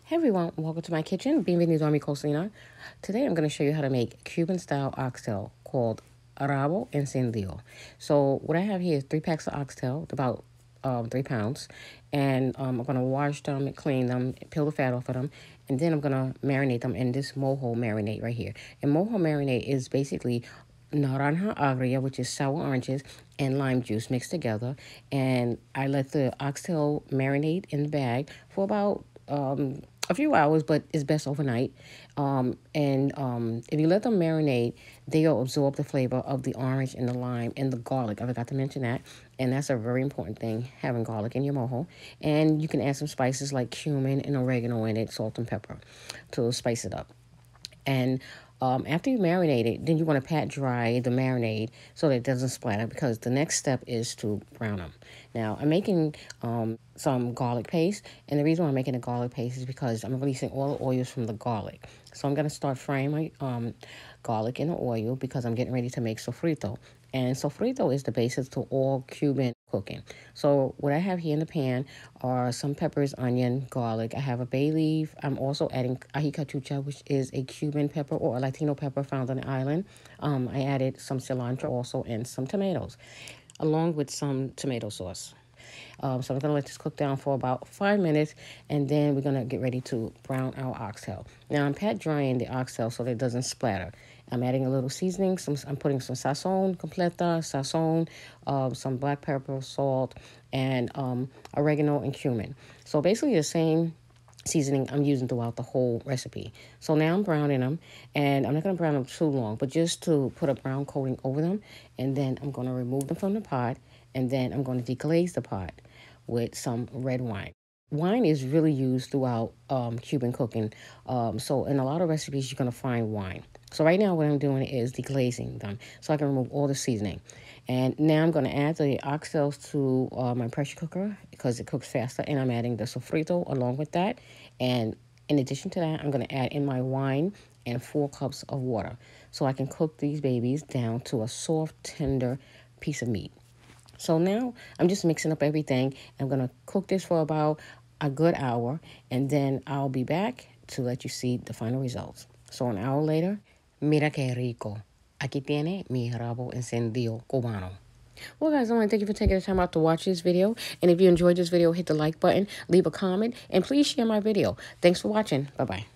Hey everyone, welcome to my kitchen. Bienvenido a mi cocina. Today I'm going to show you how to make Cuban-style oxtail called Rabo encendido. So what I have here is 3 packs of oxtail, about 3 pounds. And I'm going to wash them, clean them, peel the fat off of them. And then I'm going to marinate them in this mojo marinade right here. And mojo marinade is basically naranja agria, which is sour oranges, and lime juice mixed together. And I let the oxtail marinate in the bag for about a few hours, but it's best overnight. If you let them marinate, they'll absorb the flavor of the orange and the lime and the garlic. I forgot to mention that. And that's a very important thing, having garlic in your mojo. And you can add some spices like cumin and oregano in it, salt and pepper to spice it up. And after you marinate it, then you want to pat dry the marinade so that it doesn't splatter, because the next step is to brown them. Now, I'm making some garlic paste, and the reason why I'm making a garlic paste is because I'm releasing all the oils from the garlic. So I'm going to start frying my garlic in the oil because I'm getting ready to make sofrito. And sofrito is the basis to all Cuban cooking. So what I have here in the pan are some peppers, onion, garlic. I have a bay leaf. I'm also adding ají cachucha, which is a Cuban pepper or a Latino pepper found on the island. I added some cilantro also and some tomatoes, along with some tomato sauce. So I'm going to let this cook down for about 5 minutes, and then we're going to get ready to brown our oxtail. Now, I'm pat drying the oxtail so that it doesn't splatter. I'm adding a little seasoning. I'm putting some sazon completa, some black pepper, salt, and oregano and cumin. So basically the same seasoning I'm using throughout the whole recipe. So now I'm browning them, and I'm not going to brown them too long, but just to put a brown coating over them, and then I'm going to remove them from the pot, and then I'm going to deglaze the pot with some red wine. Wine is really used throughout Cuban cooking, so in a lot of recipes you're going to find wine. So right now what I'm doing is deglazing them so I can remove all the seasoning. And now I'm going to add the oxtails to my pressure cooker because it cooks faster, and I'm adding the sofrito along with that. And in addition to that, I'm going to add in my wine and 4 cups of water so I can cook these babies down to a soft, tender piece of meat. So now I'm just mixing up everything. I'm going to cook this for about a good hour, and then I'll be back to let you see the final results. So an hour later, mira que rico. Aquí tiene mi rabo encendido cubano. Well, guys, I want to thank you for taking the time out to watch this video. And if you enjoyed this video, hit the like button, leave a comment, and please share my video. Thanks for watching. Bye-bye.